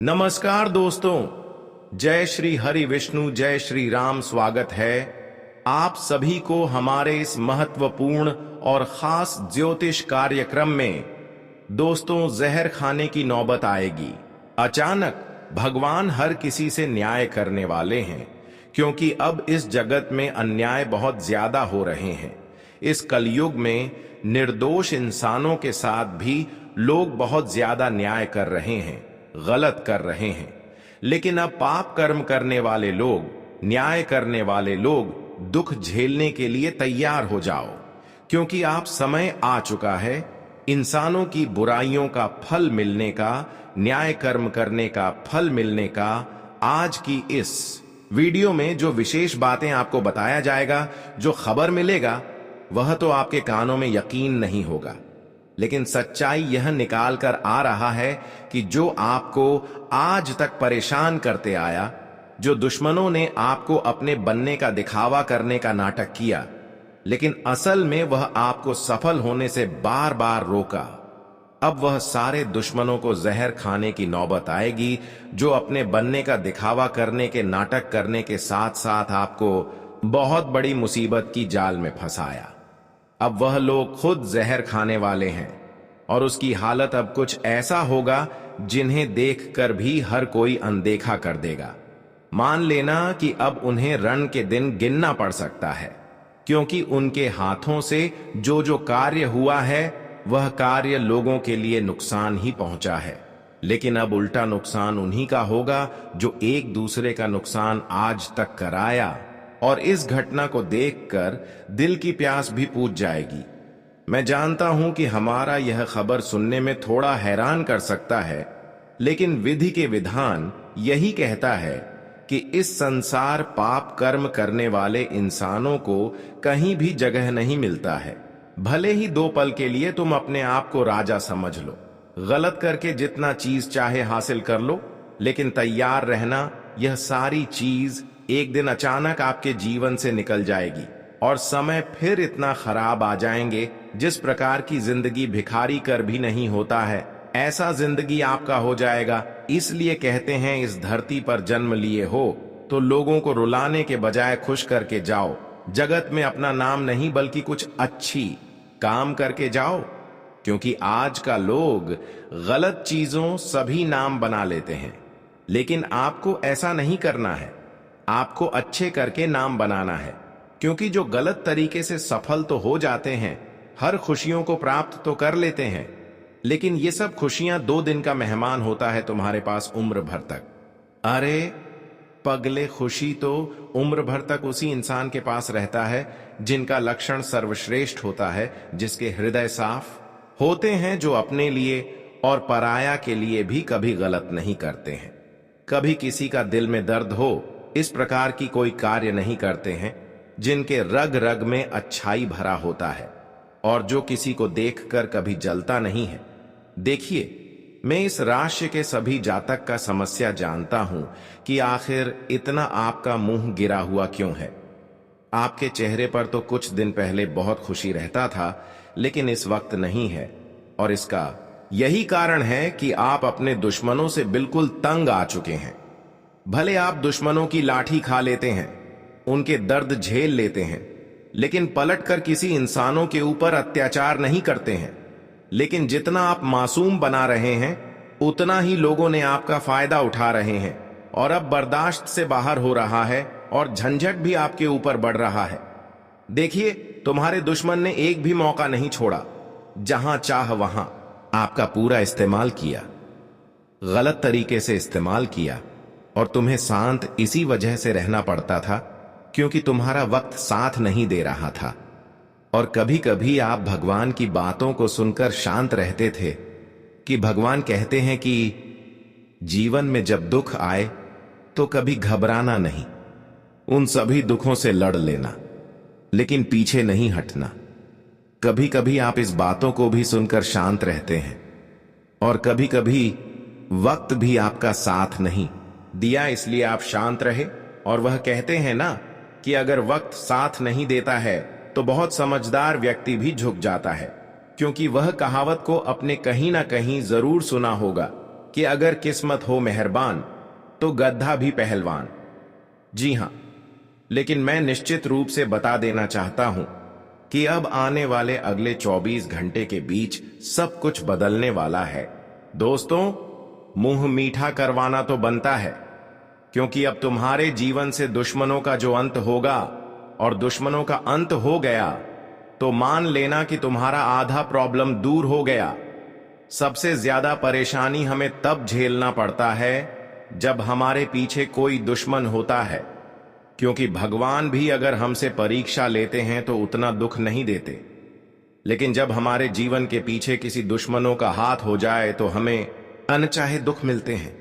नमस्कार दोस्तों, जय श्री हरि विष्णु, जय श्री राम। स्वागत है आप सभी को हमारे इस महत्वपूर्ण और खास ज्योतिष कार्यक्रम में। दोस्तों, जहर खाने की नौबत आएगी। अचानक भगवान हर किसी से न्याय करने वाले हैं, क्योंकि अब इस जगत में अन्याय बहुत ज्यादा हो रहे हैं। इस कलयुग में निर्दोष इंसानों के साथ भी लोग बहुत ज्यादा न्याय कर रहे हैं, गलत कर रहे हैं। लेकिन अब पाप कर्म करने वाले लोग, न्याय करने वाले लोग दुख झेलने के लिए तैयार हो जाओ, क्योंकि आप समय आ चुका है इंसानों की बुराइयों का फल मिलने का, न्याय कर्म करने का फल मिलने का। आज की इस वीडियो में जो विशेष बातें आपको बताया जाएगा, जो खबर मिलेगा, वह तो आपके कानों में यकीन नहीं होगा। लेकिन सच्चाई यह निकाल कर आ रहा है कि जो आपको आज तक परेशान करते आया, जो दुश्मनों ने आपको अपने बनने का दिखावा करने का नाटक किया, लेकिन असल में वह आपको सफल होने से बार बार रोका, अब वह सारे दुश्मनों को जहर खाने की नौबत आएगी, जो अपने बनने का दिखावा करने के नाटक करने के साथ साथ आपको बहुत बड़ी मुसीबत की जाल में फंसाया। अब वह लोग खुद जहर खाने वाले हैं, और उसकी हालत अब कुछ ऐसा होगा जिन्हें देखकर भी हर कोई अनदेखा कर देगा। मान लेना कि अब उन्हें रण के दिन गिनना पड़ सकता है, क्योंकि उनके हाथों से जो जो कार्य हुआ है, वह कार्य लोगों के लिए नुकसान ही पहुंचा है। लेकिन अब उल्टा नुकसान उन्हीं का होगा जो एक दूसरे का नुकसान आज तक कराया। और इस घटना को देखकर दिल की प्यास भी पूछ जाएगी। मैं जानता हूं कि हमारा यह खबर सुनने में थोड़ा हैरान कर सकता है, लेकिन विधि के विधान यही कहता है कि इस संसार पाप कर्म करने वाले इंसानों को कहीं भी जगह नहीं मिलता है। भले ही 2 पल के लिए तुम अपने आप को राजा समझ लो, गलत करके जितना चीज चाहे हासिल कर लो, लेकिन तैयार रहना, यह सारी चीज एक दिन अचानक आपके जीवन से निकल जाएगी और समय फिर इतना खराब आ जाएंगे, जिस प्रकार की जिंदगी भिखारी कर भी नहीं होता है, ऐसा जिंदगी आपका हो जाएगा। इसलिए कहते हैं, इस धरती पर जन्म लिए हो तो लोगों को रुलाने के बजाय खुश करके जाओ। जगत में अपना नाम नहीं, बल्कि कुछ अच्छी काम करके जाओ, क्योंकि आज का लोग गलत चीजों सभी नाम बना लेते हैं। लेकिन आपको ऐसा नहीं करना है, आपको अच्छे करके नाम बनाना है, क्योंकि जो गलत तरीके से सफल तो हो जाते हैं, हर खुशियों को प्राप्त तो कर लेते हैं, लेकिन ये सब खुशियां 2 दिन का मेहमान होता है तुम्हारे पास उम्र भर तक। अरे पगले, खुशी तो उम्र भर तक उसी इंसान के पास रहता है जिनका लक्षण सर्वश्रेष्ठ होता है, जिसके हृदय साफ होते हैं, जो अपने लिए और पराया के लिए भी कभी गलत नहीं करते हैं। कभी किसी का दिल में दर्द हो, इस प्रकार की कोई कार्य नहीं करते हैं, जिनके रग रग में अच्छाई भरा होता है, और जो किसी को देखकर कभी जलता नहीं है। देखिए, मैं इस राशि के सभी जातक का समस्या जानता हूं कि आखिर इतना आपका मुंह गिरा हुआ क्यों है। आपके चेहरे पर तो कुछ दिन पहले बहुत खुशी रहता था, लेकिन इस वक्त नहीं है, और इसका यही कारण है कि आप अपने दुश्मनों से बिल्कुल तंग आ चुके हैं। भले आप दुश्मनों की लाठी खा लेते हैं, उनके दर्द झेल लेते हैं, लेकिन पलटकर किसी इंसानों के ऊपर अत्याचार नहीं करते हैं। लेकिन जितना आप मासूम बना रहे हैं, उतना ही लोगों ने आपका फायदा उठा रहे हैं, और अब बर्दाश्त से बाहर हो रहा है, और झंझट भी आपके ऊपर बढ़ रहा है। देखिए, तुम्हारे दुश्मन ने एक भी मौका नहीं छोड़ा, जहां चाह वहां आपका पूरा इस्तेमाल किया, गलत तरीके से इस्तेमाल किया, और तुम्हें शांत इसी वजह से रहना पड़ता था क्योंकि तुम्हारा वक्त साथ नहीं दे रहा था। और कभी कभी आप भगवान की बातों को सुनकर शांत रहते थे कि भगवान कहते हैं कि जीवन में जब दुख आए तो कभी घबराना नहीं, उन सभी दुखों से लड़ लेना, लेकिन पीछे नहीं हटना। कभी कभी आप इस बातों को भी सुनकर शांत रहते हैं, और कभी कभी वक्त भी आपका साथ नहीं दिया, इसलिए आप शांत रहे। और वह कहते हैं ना कि अगर वक्त साथ नहीं देता है तो बहुत समझदार व्यक्ति भी झुक जाता है, क्योंकि वह कहावत को अपने कहीं ना कहीं जरूर सुना होगा कि अगर किस्मत हो मेहरबान तो गद्दा भी पहलवान। जी हां, लेकिन मैं निश्चित रूप से बता देना चाहता हूं कि अब आने वाले अगले 24 घंटे के बीच सब कुछ बदलने वाला है। दोस्तों, मुंह मीठा करवाना तो बनता है, क्योंकि अब तुम्हारे जीवन से दुश्मनों का जो अंत होगा, और दुश्मनों का अंत हो गया तो मान लेना कि तुम्हारा आधा प्रॉब्लम दूर हो गया। सबसे ज्यादा परेशानी हमें तब झेलना पड़ता है जब हमारे पीछे कोई दुश्मन होता है, क्योंकि भगवान भी अगर हमसे परीक्षा लेते हैं तो उतना दुख नहीं देते, लेकिन जब हमारे जीवन के पीछे किसी दुश्मनों का हाथ हो जाए तो हमें अनचाहे दुख मिलते हैं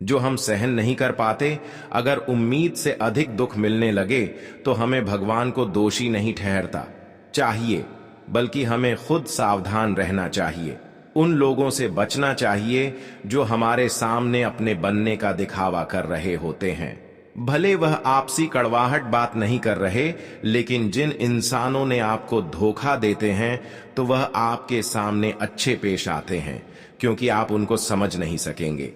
जो हम सहन नहीं कर पाते। अगर उम्मीद से अधिक दुख मिलने लगे तो हमें भगवान को दोषी नहीं ठहरता चाहिए, बल्कि हमें खुद सावधान रहना चाहिए। उन लोगों से बचना चाहिए जो हमारे सामने अपने बनने का दिखावा कर रहे होते हैं। भले वह आपसी कड़वाहट बात नहीं कर रहे, लेकिन जिन इंसानों ने आपको धोखा देते हैं तो वह आपके सामने अच्छे पेश आते हैं, क्योंकि आप उनको समझ नहीं सकेंगे।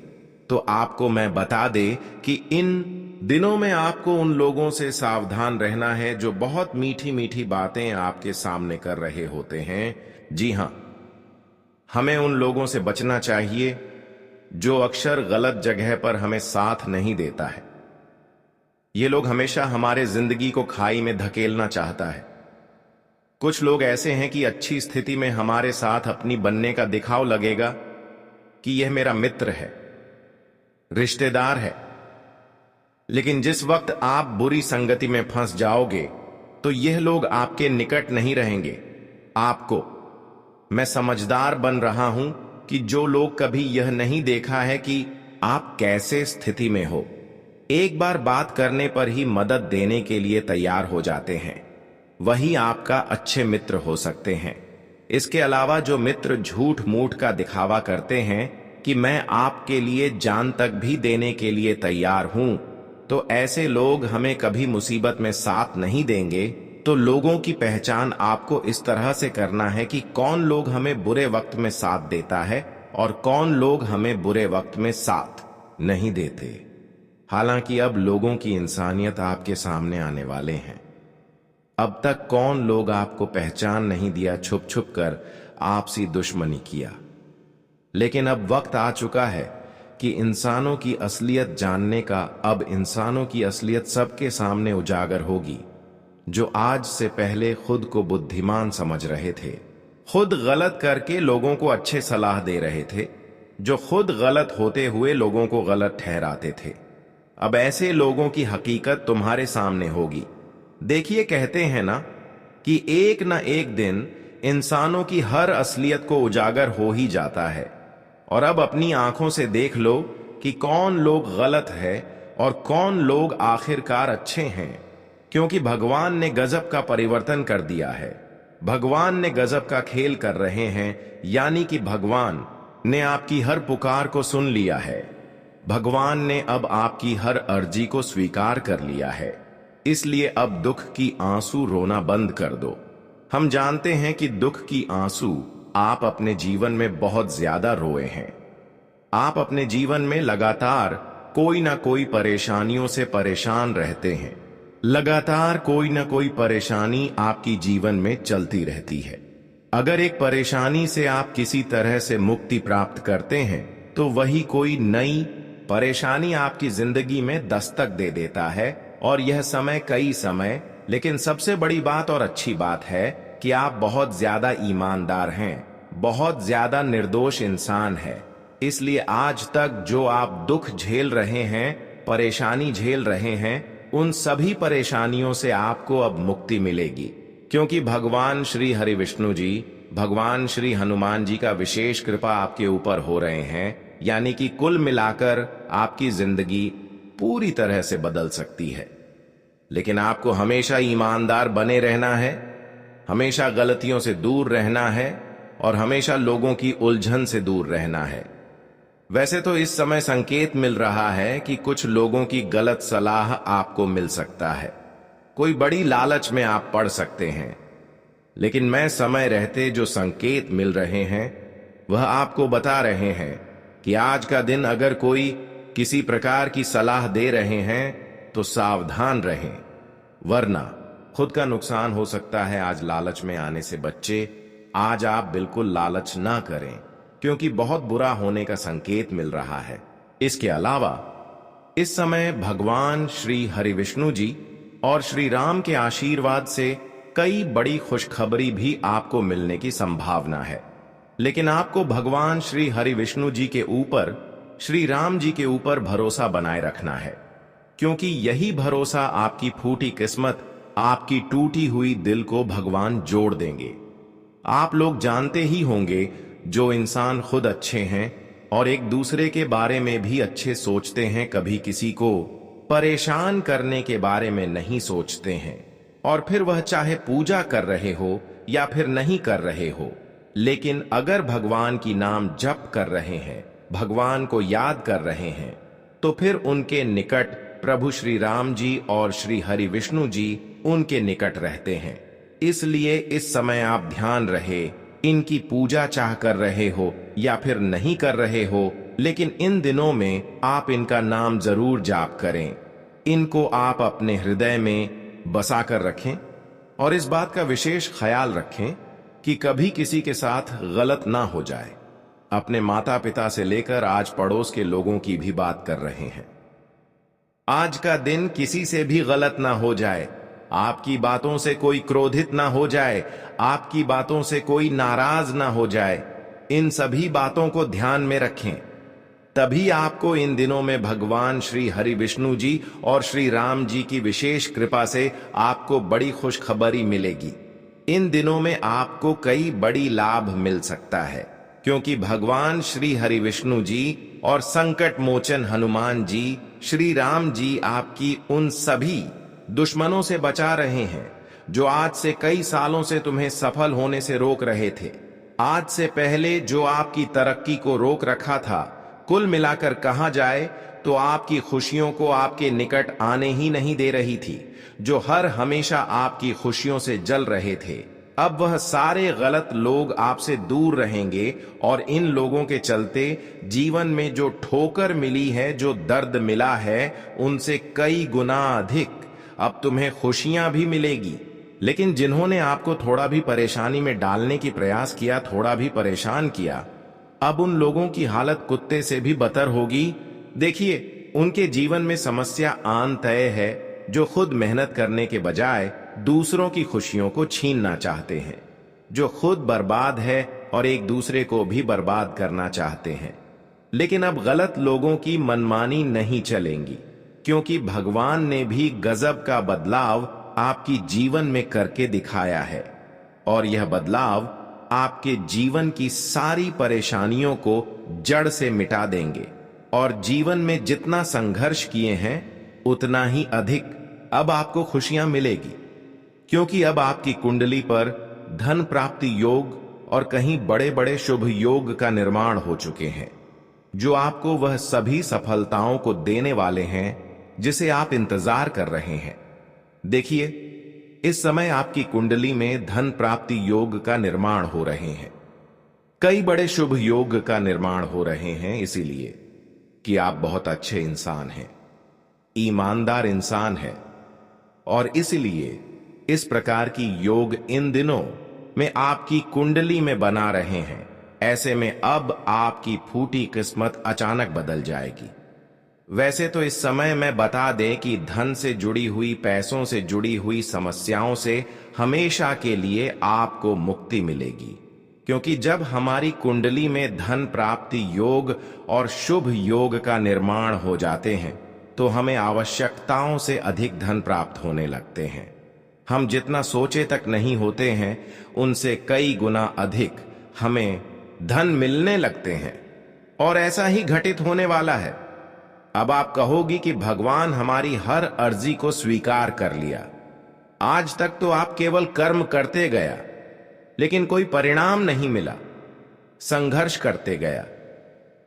तो आपको मैं बता दे कि इन दिनों में आपको उन लोगों से सावधान रहना है जो बहुत मीठी मीठी बातें आपके सामने कर रहे होते हैं। जी हां, हमें उन लोगों से बचना चाहिए जो अक्सर गलत जगह पर हमें साथ नहीं देता है। ये लोग हमेशा हमारे जिंदगी को खाई में धकेलना चाहता है। कुछ लोग ऐसे हैं कि अच्छी स्थिति में हमारे साथ अपनी बनने का दिखाव लगेगा कि यह मेरा मित्र है, रिश्तेदार है, लेकिन जिस वक्त आप बुरी संगति में फंस जाओगे तो यह लोग आपके निकट नहीं रहेंगे। आपको मैं समझदार बन रहा हूं कि जो लोग कभी यह नहीं देखा है कि आप कैसे स्थिति में हो, एक बार बात करने पर ही मदद देने के लिए तैयार हो जाते हैं, वही आपका अच्छे मित्र हो सकते हैं। इसके अलावा जो मित्र झूठ मूठ का दिखावा करते हैं कि मैं आपके लिए जान तक भी देने के लिए तैयार हूं, तो ऐसे लोग हमें कभी मुसीबत में साथ नहीं देंगे। तो लोगों की पहचान आपको इस तरह से करना है कि कौन लोग हमें बुरे वक्त में साथ देता है और कौन लोग हमें बुरे वक्त में साथ नहीं देते। हालांकि अब लोगों की इंसानियत आपके सामने आने वाले हैं। अब तक कौन लोग आपको पहचान नहीं दिया, छुप छुप कर आपसी दुश्मनी किया, लेकिन अब वक्त आ चुका है कि इंसानों की असलियत जानने का। अब इंसानों की असलियत सबके सामने उजागर होगी, जो आज से पहले खुद को बुद्धिमान समझ रहे थे, खुद गलत करके लोगों को अच्छे सलाह दे रहे थे, जो खुद गलत होते हुए लोगों को गलत ठहराते थे। अब ऐसे लोगों की हकीकत तुम्हारे सामने होगी। देखिए, कहते हैं ना कि एक न एक दिन इंसानों की हर असलियत को उजागर हो ही जाता है। और अब अपनी आंखों से देख लो कि कौन लोग गलत है और कौन लोग आखिरकार अच्छे हैं, क्योंकि भगवान ने गजब का परिवर्तन कर दिया है। भगवान ने गजब का खेल कर रहे हैं, यानी कि भगवान ने आपकी हर पुकार को सुन लिया है। भगवान ने अब आपकी हर अर्जी को स्वीकार कर लिया है। इसलिए अब दुख की आंसू रोना बंद कर दो। हम जानते हैं कि दुख की आंसू आप अपने जीवन में बहुत ज्यादा रोए हैं। आप अपने जीवन में लगातार कोई ना कोई परेशानियों से परेशान रहते हैं। लगातार कोई ना कोई परेशानी आपकी जीवन में चलती रहती है। अगर एक परेशानी से आप किसी तरह से मुक्ति प्राप्त करते हैं तो वही कोई नई परेशानी आपकी जिंदगी में दस्तक दे देता है। और यह समय कई समय, लेकिन सबसे बड़ी बात और अच्छी बात है कि आप बहुत ज्यादा ईमानदार हैं, बहुत ज्यादा निर्दोष इंसान है। इसलिए आज तक जो आप दुख झेल रहे हैं, परेशानी झेल रहे हैं, उन सभी परेशानियों से आपको अब मुक्ति मिलेगी, क्योंकि भगवान श्री हरि विष्णु जी, भगवान श्री हनुमान जी का विशेष कृपा आपके ऊपर हो रहे हैं। यानी कि कुल मिलाकर आपकी जिंदगी पूरी तरह से बदल सकती है। लेकिन आपको हमेशा ईमानदार बने रहना है, हमेशा गलतियों से दूर रहना है और हमेशा लोगों की उलझन से दूर रहना है। वैसे तो इस समय संकेत मिल रहा है कि कुछ लोगों की गलत सलाह आपको मिल सकता है, कोई बड़ी लालच में आप पड़ सकते हैं, लेकिन मैं समय रहते जो संकेत मिल रहे हैं वह आपको बता रहे हैं कि आज का दिन अगर कोई किसी प्रकार की सलाह दे रहे हैं तो सावधान रहें, वरना खुद का नुकसान हो सकता है। आज लालच में आने से बच्चे, आज आप बिल्कुल लालच ना करें, क्योंकि बहुत बुरा होने का संकेत मिल रहा है। इसके अलावा इस समय भगवान श्री हरि विष्णु जी और श्री राम के आशीर्वाद से कई बड़ी खुशखबरी भी आपको मिलने की संभावना है। लेकिन आपको भगवान श्री हरि विष्णु जी के ऊपर, श्री राम जी के ऊपर भरोसा बनाए रखना है, क्योंकि यही भरोसा आपकी फूटी किस्मत, आपकी टूटी हुई दिल को भगवान जोड़ देंगे। आप लोग जानते ही होंगे, जो इंसान खुद अच्छे हैं और एक दूसरे के बारे में भी अच्छे सोचते हैं, कभी किसी को परेशान करने के बारे में नहीं सोचते हैं। और फिर वह चाहे पूजा कर रहे हो या फिर नहीं कर रहे हो, लेकिन अगर भगवान की नाम जप कर रहे हैं, भगवान को याद कर रहे हैं, तो फिर उनके निकट प्रभु श्री राम जी और श्री हरि विष्णु जी उनके निकट रहते हैं। इसलिए इस समय आप ध्यान रहे, इनकी पूजा चाह कर रहे हो या फिर नहीं कर रहे हो, लेकिन इन दिनों में आप इनका नाम जरूर जाप करें। इनको आप अपने हृदय में बसा कर रखें और इस बात का विशेष ख्याल रखें कि कभी किसी के साथ गलत ना हो जाए। अपने माता पिता से लेकर आज पड़ोस के लोगों की भी बात कर रहे हैं। आज का दिन किसी से भी गलत ना हो जाए, आपकी बातों से कोई क्रोधित ना हो जाए, आपकी बातों से कोई नाराज ना हो जाए। इन सभी बातों को ध्यान में रखें, तभी आपको इन दिनों में भगवान श्री हरि विष्णु जी और श्री राम जी की विशेष कृपा से आपको बड़ी खुशखबरी मिलेगी। इन दिनों में आपको कई बड़ी लाभ मिल सकता है, क्योंकि भगवान श्री हरि विष्णु जी और संकट मोचन हनुमान जी, श्री राम जी आपकी उन सभी दुश्मनों से बचा रहे हैं जो आज से कई सालों से तुम्हें सफल होने से रोक रहे थे। आज से पहले जो आपकी तरक्की को रोक रखा था, कुल मिलाकर कहा जाए तो आपकी खुशियों को आपके निकट आने ही नहीं दे रही थी, जो हर हमेशा आपकी खुशियों से जल रहे थे। अब वह सारे गलत लोग आपसे दूर रहेंगे और इन लोगों के चलते जीवन में जो ठोकर मिली है, जो दर्द मिला है, उनसे कई गुना अधिक अब तुम्हें खुशियां भी मिलेगी। लेकिन जिन्होंने आपको थोड़ा भी परेशानी में डालने की प्रयास किया, थोड़ा भी परेशान किया, अब उन लोगों की हालत कुत्ते से भी बदतर होगी। देखिए, उनके जीवन में समस्या आन तय है, जो खुद मेहनत करने के बजाय दूसरों की खुशियों को छीनना चाहते हैं, जो खुद बर्बाद है और एक दूसरे को भी बर्बाद करना चाहते हैं। लेकिन अब गलत लोगों की मनमानी नहीं चलेंगी, क्योंकि भगवान ने भी गजब का बदलाव आपकी जीवन में करके दिखाया है, और यह बदलाव आपके जीवन की सारी परेशानियों को जड़ से मिटा देंगे। और जीवन में जितना संघर्ष किए हैं, उतना ही अधिक अब आपको खुशियां मिलेगी, क्योंकि अब आपकी कुंडली पर धन प्राप्ति योग और कहीं बड़े बड़े शुभ योग का निर्माण हो चुके हैं, जो आपको वह सभी सफलताओं को देने वाले हैं जिसे आप इंतजार कर रहे हैं। देखिए, इस समय आपकी कुंडली में धन प्राप्ति योग का निर्माण हो रहे हैं, कई बड़े शुभ योग का निर्माण हो रहे हैं, इसीलिए कि आप बहुत अच्छे इंसान हैं, ईमानदार इंसान हैं, और इसलिए इस प्रकार की योग इन दिनों में आपकी कुंडली में बना रहे हैं। ऐसे में अब आपकी फूटी किस्मत अचानक बदल जाएगी। वैसे तो इस समय मैं बता दें कि धन से जुड़ी हुई, पैसों से जुड़ी हुई समस्याओं से हमेशा के लिए आपको मुक्ति मिलेगी, क्योंकि जब हमारी कुंडली में धन प्राप्ति योग और शुभ योग का निर्माण हो जाते हैं, तो हमें आवश्यकताओं से अधिक धन प्राप्त होने लगते हैं। हम जितना सोचे तक नहीं होते हैं, उनसे कई गुना अधिक हमें धन मिलने लगते हैं, और ऐसा ही घटित होने वाला है। अब आप कहोगी कि भगवान हमारी हर अर्जी को स्वीकार कर लिया। आज तक तो आप केवल कर्म करते गया, लेकिन कोई परिणाम नहीं मिला। संघर्ष करते गया,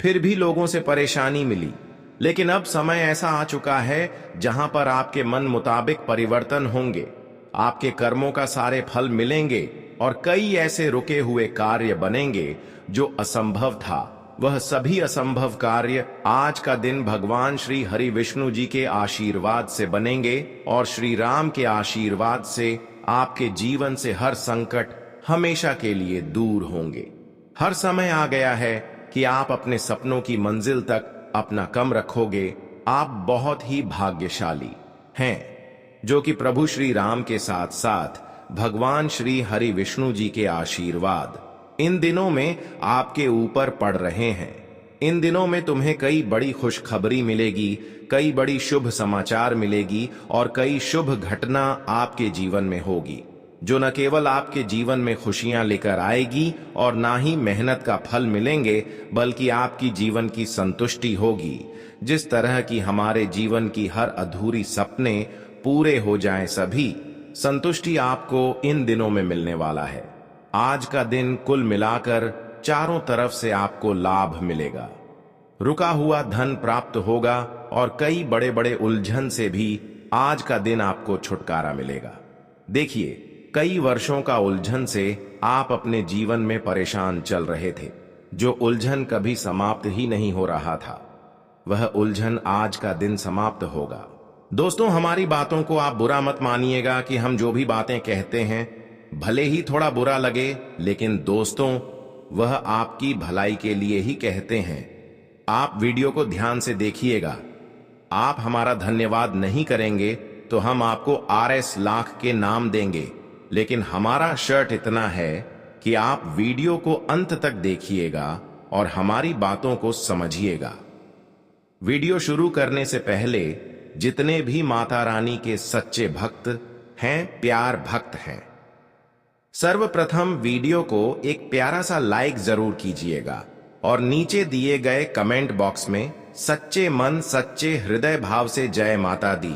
फिर भी लोगों से परेशानी मिली। लेकिन अब समय ऐसा आ चुका है जहां पर आपके मन मुताबिक परिवर्तन होंगे, आपके कर्मों का सारे फल मिलेंगे, और कई ऐसे रुके हुए कार्य बनेंगे जो असंभव था, वह सभी असंभव कार्य आज का दिन भगवान श्री हरि विष्णु जी के आशीर्वाद से बनेंगे और श्री राम के आशीर्वाद से आपके जीवन से हर संकट हमेशा के लिए दूर होंगे। हर समय आ गया है कि आप अपने सपनों की मंजिल तक अपना कदम रखोगे। आप बहुत ही भाग्यशाली हैं जो कि प्रभु श्री राम के साथ साथ भगवान श्री हरि विष्णु जी के आशीर्वाद इन दिनों में आपके ऊपर पड़ रहे हैं। इन दिनों में तुम्हें कई बड़ी खुशखबरी मिलेगी, कई बड़ी शुभ समाचार मिलेगी और कई शुभ घटना आपके जीवन में होगी जो न केवल आपके जीवन में खुशियां लेकर आएगी और ना ही मेहनत का फल मिलेंगे, बल्कि आपकी जीवन की संतुष्टि होगी। जिस तरह की हमारे जीवन की हर अधूरी सपने पूरे हो जाएं, सभी संतुष्टि आपको इन दिनों में मिलने वाला है। आज का दिन कुल मिलाकर चारों तरफ से आपको लाभ मिलेगा। रुका हुआ धन प्राप्त होगा और कई बड़े बड़े उलझन से भी आज का दिन आपको छुटकारा मिलेगा। देखिए, कई वर्षों का उलझन से आप अपने जीवन में परेशान चल रहे थे, जो उलझन कभी समाप्त ही नहीं हो रहा था, वह उलझन आज का दिन समाप्त होगा। दोस्तों, हमारी बातों को आप बुरा मत मानिएगा कि हम जो भी बातें कहते हैं भले ही थोड़ा बुरा लगे, लेकिन दोस्तों वह आपकी भलाई के लिए ही कहते हैं। आप वीडियो को ध्यान से देखिएगा। आप हमारा धन्यवाद नहीं करेंगे तो हम आपको RS लाख के नाम देंगे, लेकिन हमारा शर्त इतना है कि आप वीडियो को अंत तक देखिएगा और हमारी बातों को समझिएगा। वीडियो शुरू करने से पहले जितने भी माता रानी के सच्चे भक्त हैं, प्यार भक्त हैं, सर्वप्रथम वीडियो को एक प्यारा सा लाइक जरूर कीजिएगा और नीचे दिए गए कमेंट बॉक्स में सच्चे मन सच्चे हृदय भाव से जय माता दी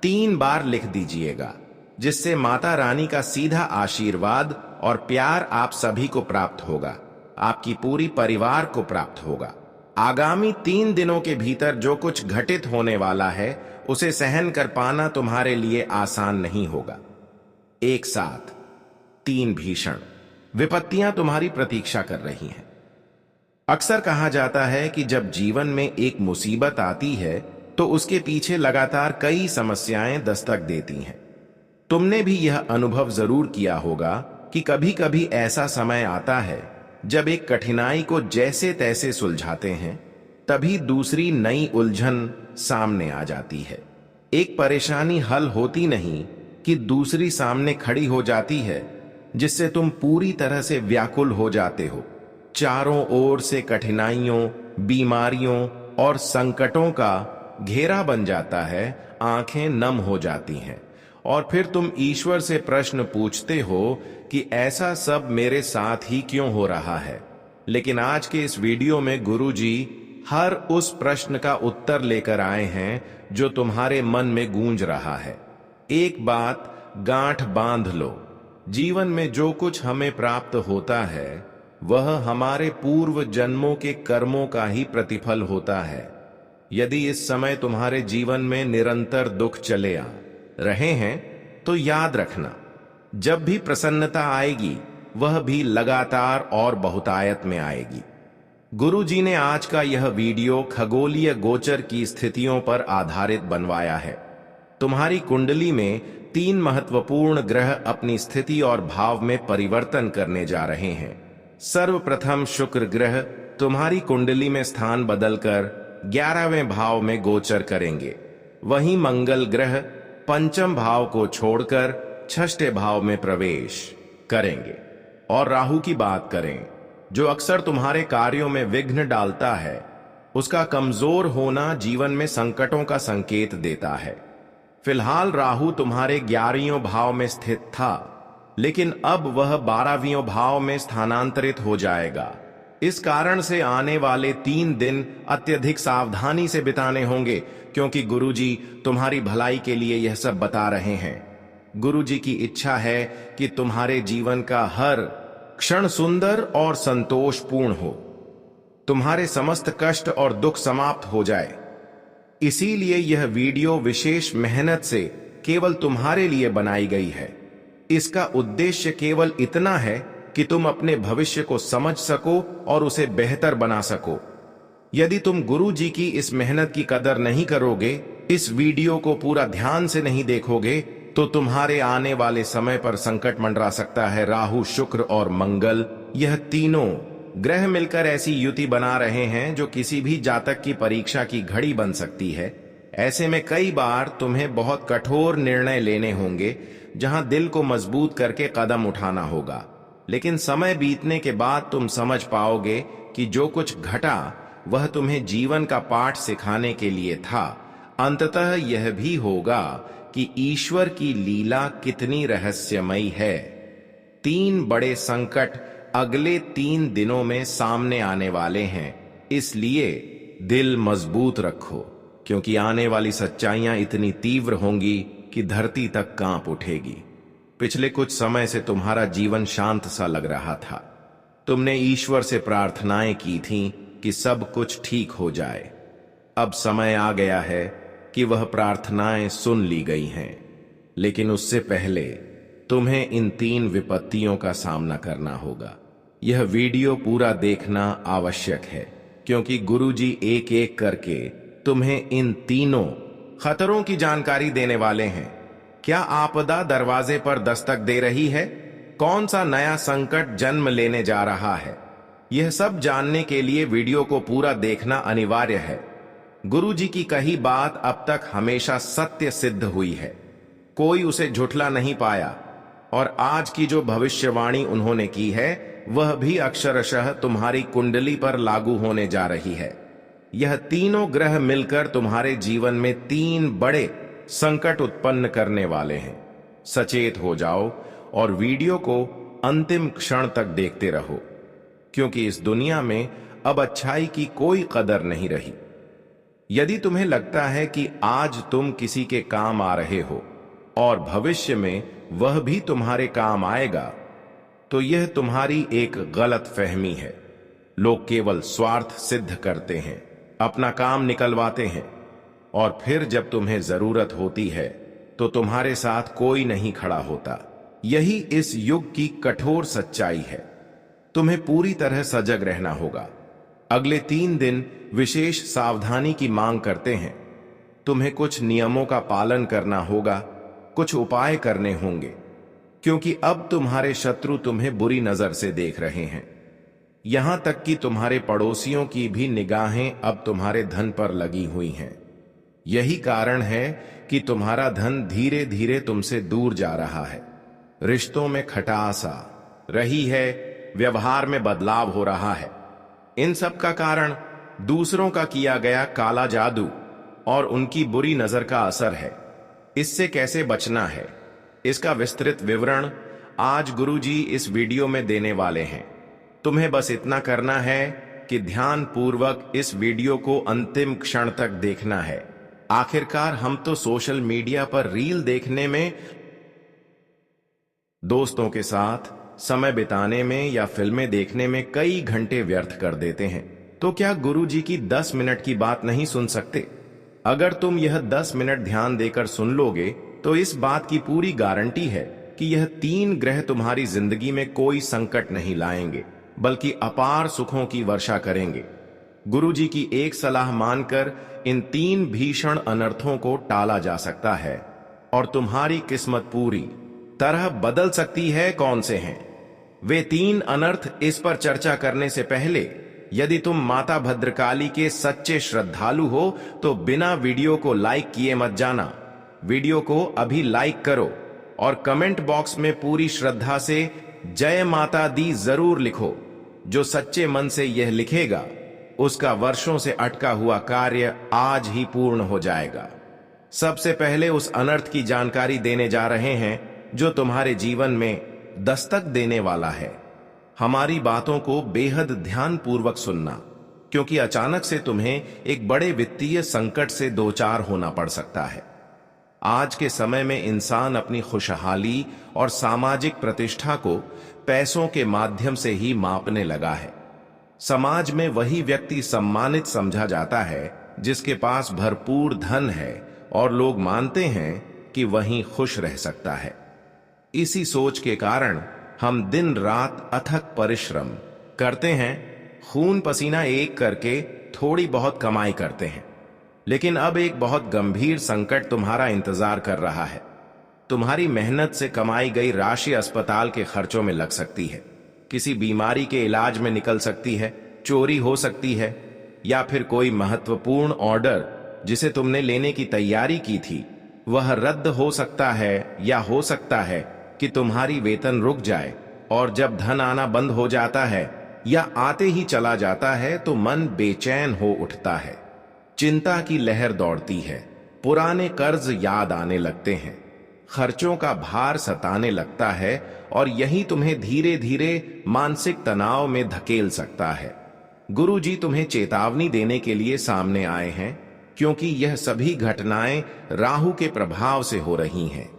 3 बार लिख दीजिएगा, जिससे माता रानी का सीधा आशीर्वाद और प्यार आप सभी को प्राप्त होगा, आपकी पूरी परिवार को प्राप्त होगा। आगामी 3 दिनों के भीतर जो कुछ घटित होने वाला है उसे सहन कर पाना तुम्हारे लिए आसान नहीं होगा। एक साथ 3 भीषण विपत्तियां तुम्हारी प्रतीक्षा कर रही हैं। अक्सर कहा जाता है कि जब जीवन में एक मुसीबत आती है तो उसके पीछे लगातार कई समस्याएं दस्तक देती हैं। तुमने भी यह अनुभव जरूर किया होगा कि कभी कभी ऐसा समय आता है जब एक कठिनाई को जैसे तैसे सुलझाते हैं, तभी दूसरी नई उलझन सामने आ जाती है। एक परेशानी हल होती नहीं कि दूसरी सामने खड़ी हो जाती है, जिससे तुम पूरी तरह से व्याकुल हो जाते हो। चारों ओर से कठिनाइयों, बीमारियों और संकटों का घेरा बन जाता है, आंखें नम हो जाती हैं और फिर तुम ईश्वर से प्रश्न पूछते हो कि ऐसा सब मेरे साथ ही क्यों हो रहा है। लेकिन आज के इस वीडियो में गुरुजी हर उस प्रश्न का उत्तर लेकर आए हैं जो तुम्हारे मन में गूंज रहा है। एक बात गांठ बांध लो, जीवन में जो कुछ हमें प्राप्त होता है वह हमारे पूर्व जन्मों के कर्मों का ही प्रतिफल होता है। यदि इस समय तुम्हारे जीवन में निरंतर दुख चले आ रहे हैं तो याद रखना, जब भी प्रसन्नता आएगी वह भी लगातार और बहुतायत में आएगी। गुरु जी ने आज का यह वीडियो खगोलीय गोचर की स्थितियों पर आधारित बनवाया है। तुम्हारी कुंडली में 3 महत्वपूर्ण ग्रह अपनी स्थिति और भाव में परिवर्तन करने जा रहे हैं। सर्वप्रथम शुक्र ग्रह तुम्हारी कुंडली में स्थान बदलकर 11वें भाव में गोचर करेंगे। वहीं मंगल ग्रह 5म भाव को छोड़कर 6ठे भाव में प्रवेश करेंगे। और राहु की बात करें, जो अक्सर तुम्हारे कार्यों में विघ्न डालता है, उसका कमजोर होना जीवन में संकटों का संकेत देता है। फिलहाल राहु तुम्हारे 11वें भाव में स्थित था, लेकिन अब वह 12वें भाव में स्थानांतरित हो जाएगा। इस कारण से आने वाले 3 दिन अत्यधिक सावधानी से बिताने होंगे, क्योंकि गुरुजी तुम्हारी भलाई के लिए यह सब बता रहे हैं। गुरुजी की इच्छा है कि तुम्हारे जीवन का हर क्षण सुंदर और संतोषपूर्ण हो, तुम्हारे समस्त कष्ट और दुख समाप्त हो जाए। इसीलिए यह वीडियो विशेष मेहनत से केवल तुम्हारे लिए बनाई गई है। इसका उद्देश्य केवल इतना है कि तुम अपने भविष्य को समझ सको और उसे बेहतर बना सको। यदि तुम गुरु जी की इस मेहनत की कदर नहीं करोगे, इस वीडियो को पूरा ध्यान से नहीं देखोगे, तो तुम्हारे आने वाले समय पर संकट मंडरा सकता है। राहु, शुक्र और मंगल, यह तीनों ग्रह मिलकर ऐसी युति बना रहे हैं जो किसी भी जातक की परीक्षा की घड़ी बन सकती है। ऐसे में कई बार तुम्हें बहुत कठोर निर्णय लेने होंगे, जहां दिल को मजबूत करके कदम उठाना होगा। लेकिन समय बीतने के बाद तुम समझ पाओगे कि जो कुछ घटा वह तुम्हें जीवन का पाठ सिखाने के लिए था। अंततः यह भी होगा कि ईश्वर की लीला कितनी रहस्यमयी है। 3 बड़े संकट अगले 3 दिनों में सामने आने वाले हैं, इसलिए दिल मजबूत रखो, क्योंकि आने वाली सच्चाइयां इतनी तीव्र होंगी कि धरती तक कांप उठेगी। पिछले कुछ समय से तुम्हारा जीवन शांत सा लग रहा था। तुमने ईश्वर से प्रार्थनाएं की थीं कि सब कुछ ठीक हो जाए। अब समय आ गया है कि वह प्रार्थनाएं सुन ली गई हैं, लेकिन उससे पहले तुम्हें इन 3 विपत्तियों का सामना करना होगा। यह वीडियो पूरा देखना आवश्यक है, क्योंकि गुरुजी एक एक करके तुम्हें इन तीनों खतरों की जानकारी देने वाले हैं। क्या आपदा दरवाजे पर दस्तक दे रही है? कौन सा नया संकट जन्म लेने जा रहा है? यह सब जानने के लिए वीडियो को पूरा देखना अनिवार्य है। गुरुजी की कही बात अब तक हमेशा सत्य सिद्ध हुई है, कोई उसे झुठला नहीं पाया, और आज की जो भविष्यवाणी उन्होंने की है वह भी अक्षरशः तुम्हारी कुंडली पर लागू होने जा रही है। यह तीनों ग्रह मिलकर तुम्हारे जीवन में 3 बड़े संकट उत्पन्न करने वाले हैं। सचेत हो जाओ और वीडियो को अंतिम क्षण तक देखते रहो, क्योंकि इस दुनिया में अब अच्छाई की कोई कदर नहीं रही। यदि तुम्हें लगता है कि आज तुम किसी के काम आ रहे हो और भविष्य में वह भी तुम्हारे काम आएगा, तो यह तुम्हारी एक गलत फहमी है। लोग केवल स्वार्थ सिद्ध करते हैं, अपना काम निकलवाते हैं, और फिर जब तुम्हें जरूरत होती है तो तुम्हारे साथ कोई नहीं खड़ा होता। यही इस युग की कठोर सच्चाई है। तुम्हें पूरी तरह सजग रहना होगा। अगले 3 दिन विशेष सावधानी की मांग करते हैं। तुम्हें कुछ नियमों का पालन करना होगा, कुछ उपाय करने होंगे, क्योंकि अब तुम्हारे शत्रु तुम्हें बुरी नजर से देख रहे हैं। यहां तक कि तुम्हारे पड़ोसियों की भी निगाहें अब तुम्हारे धन पर लगी हुई हैं। यही कारण है कि तुम्हारा धन धीरे धीरे तुमसे दूर जा रहा है। रिश्तों में खटास आ रही है, व्यवहार में बदलाव हो रहा है। इन सब का कारण दूसरों का किया गया काला जादू और उनकी बुरी नजर का असर है। इससे कैसे बचना है, इसका विस्तृत विवरण आज गुरुजी इस वीडियो में देने वाले हैं। तुम्हें बस इतना करना है कि ध्यान पूर्वक इस वीडियो को अंतिम क्षण तक देखना है। आखिरकार हम तो सोशल मीडिया पर रील देखने में, दोस्तों के साथ समय बिताने में या फिल्में देखने में कई घंटे व्यर्थ कर देते हैं। तो क्या गुरुजी की 10 मिनट की बात नहीं सुन सकते? अगर तुम यह 10 मिनट ध्यान देकर सुन लोगे तो इस बात की पूरी गारंटी है कि यह 3 ग्रह तुम्हारी जिंदगी में कोई संकट नहीं लाएंगे, बल्कि अपार सुखों की वर्षा करेंगे। गुरुजी की एक सलाह मानकर इन 3 भीषण अनर्थों को टाला जा सकता है और तुम्हारी किस्मत पूरी तरह बदल सकती है। कौन से हैं वे 3 अनर्थ, इस पर चर्चा करने से पहले यदि तुम माता भद्रकाली के सच्चे श्रद्धालु हो तो बिना वीडियो को लाइक किए मत जाना। वीडियो को अभी लाइक करो और कमेंट बॉक्स में पूरी श्रद्धा से जय माता दी जरूर लिखो। जो सच्चे मन से यह लिखेगा उसका वर्षों से अटका हुआ कार्य आज ही पूर्ण हो जाएगा। सबसे पहले उस अनर्थ की जानकारी देने जा रहे हैं जो तुम्हारे जीवन में दस्तक देने वाला है। हमारी बातों को बेहद ध्यानपूर्वक सुनना, क्योंकि अचानक से तुम्हें एक बड़े वित्तीय संकट से दो चार होना पड़ सकता है। आज के समय में इंसान अपनी खुशहाली और सामाजिक प्रतिष्ठा को पैसों के माध्यम से ही मापने लगा है। समाज में वही व्यक्ति सम्मानित समझा जाता है जिसके पास भरपूर धन है और लोग मानते हैं कि वही खुश रह सकता है। इसी सोच के कारण हम दिन रात अथक परिश्रम करते हैं, खून पसीना एक करके थोड़ी बहुत कमाई करते हैं। लेकिन अब एक बहुत गंभीर संकट तुम्हारा इंतजार कर रहा है। तुम्हारी मेहनत से कमाई गई राशि अस्पताल के खर्चों में लग सकती है, किसी बीमारी के इलाज में निकल सकती है, चोरी हो सकती है, या फिर कोई महत्वपूर्ण ऑर्डर जिसे तुमने लेने की तैयारी की थी वह रद्द हो सकता है, या हो सकता है कि तुम्हारी वेतन रुक जाए और जब धन आना बंद हो जाता है या आते ही चला जाता है तो मन बेचैन हो उठता है, चिंता की लहर दौड़ती है, पुराने कर्ज याद आने लगते हैं, खर्चों का भार सताने लगता है और यही तुम्हें धीरे धीरे मानसिक तनाव में धकेल सकता है। गुरु जी तुम्हें चेतावनी देने के लिए सामने आए हैं, क्योंकि यह सभी घटनाएं राहु के प्रभाव से हो रही हैं।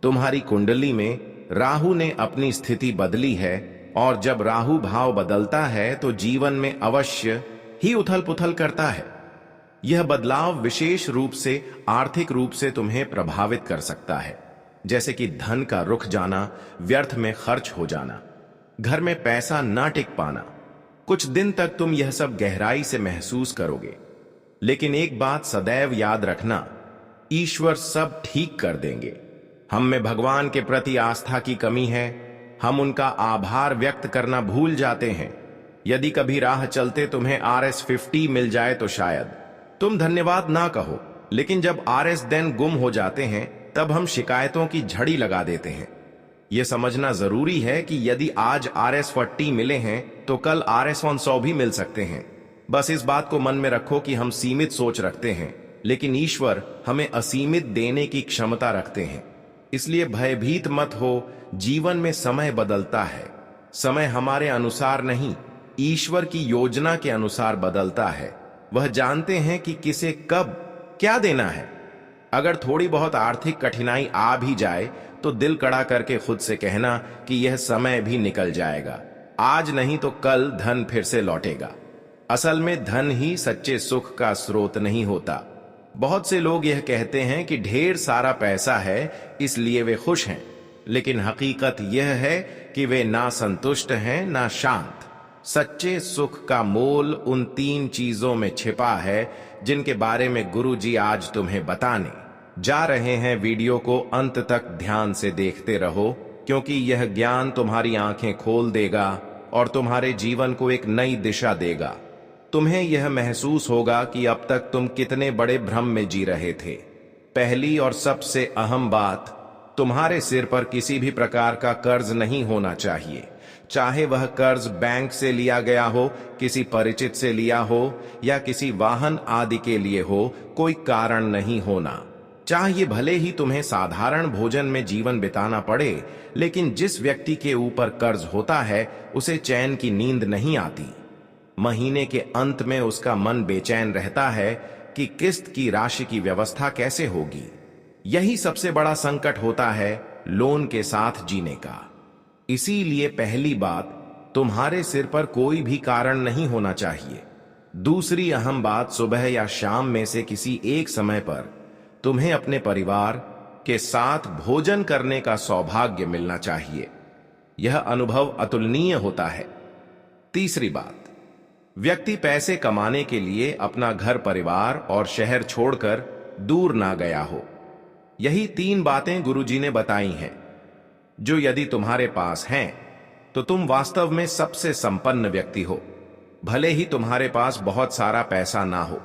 तुम्हारी कुंडली में राहु ने अपनी स्थिति बदली है और जब राहु भाव बदलता है तो जीवन में अवश्य ही उथल पुथल करता है। यह बदलाव विशेष रूप से आर्थिक रूप से तुम्हें प्रभावित कर सकता है, जैसे कि धन का रुख जाना, व्यर्थ में खर्च हो जाना, घर में पैसा ना टिक पाना। कुछ दिन तक तुम यह सब गहराई से महसूस करोगे, लेकिन एक बात सदैव याद रखना, ईश्वर सब ठीक कर देंगे। हम में भगवान के प्रति आस्था की कमी है, हम उनका आभार व्यक्त करना भूल जाते हैं। यदि कभी राह चलते तुम्हें RS50 मिल जाए तो शायद तुम धन्यवाद ना कहो, लेकिन जब RS दिन गुम हो जाते हैं तब हम शिकायतों की झड़ी लगा देते हैं। यह समझना जरूरी है कि यदि आज RS40 मिले हैं तो कल RS100 भी मिल सकते हैं। बस इस बात को मन में रखो कि हम सीमित सोच रखते हैं, लेकिन ईश्वर हमें असीमित देने की क्षमता रखते हैं। इसलिए भयभीत मत हो, जीवन में समय बदलता है, समय हमारे अनुसार नहीं, ईश्वर की योजना के अनुसार बदलता है। वह जानते हैं कि किसे कब क्या देना है। अगर थोड़ी बहुत आर्थिक कठिनाई आ भी जाए तो दिल कड़ा करके खुद से कहना कि यह समय भी निकल जाएगा, आज नहीं तो कल धन फिर से लौटेगा। असल में धन ही सच्चे सुख का स्रोत नहीं होता। बहुत से लोग यह कहते हैं कि ढेर सारा पैसा है इसलिए वे खुश हैं, लेकिन हकीकत यह है कि वे ना संतुष्ट हैं ना शांत। सच्चे सुख का मोल उन 3 चीजों में छिपा है जिनके बारे में गुरु जी आज तुम्हें बताने जा रहे हैं। वीडियो को अंत तक ध्यान से देखते रहो, क्योंकि यह ज्ञान तुम्हारी आंखें खोल देगा और तुम्हारे जीवन को एक नई दिशा देगा। तुम्हें यह महसूस होगा कि अब तक तुम कितने बड़े भ्रम में जी रहे थे। पहली और सबसे अहम बात, तुम्हारे सिर पर किसी भी प्रकार का कर्ज नहीं होना चाहिए, चाहे वह कर्ज बैंक से लिया गया हो, किसी परिचित से लिया हो या किसी वाहन आदि के लिए हो, कोई कारण नहीं होना चाहिए। भले ही तुम्हें साधारण भोजन में जीवन बिताना पड़े, लेकिन जिस व्यक्ति के ऊपर कर्ज होता है उसे चैन की नींद नहीं आती। महीने के अंत में उसका मन बेचैन रहता है कि किस्त की राशि की व्यवस्था कैसे होगी। यही सबसे बड़ा संकट होता है लोन के साथ जीने का। इसीलिए पहली बात, तुम्हारे सिर पर कोई भी कारण नहीं होना चाहिए। दूसरी अहम बात, सुबह या शाम में से किसी एक समय पर तुम्हें अपने परिवार के साथ भोजन करने का सौभाग्य मिलना चाहिए। यह अनुभव अतुलनीय होता है। तीसरी बात, व्यक्ति पैसे कमाने के लिए अपना घर परिवार और शहर छोड़कर दूर ना गया हो। यही 3 बातें गुरुजी ने बताई हैं, जो यदि तुम्हारे पास हैं तो तुम वास्तव में सबसे संपन्न व्यक्ति हो, भले ही तुम्हारे पास बहुत सारा पैसा ना हो।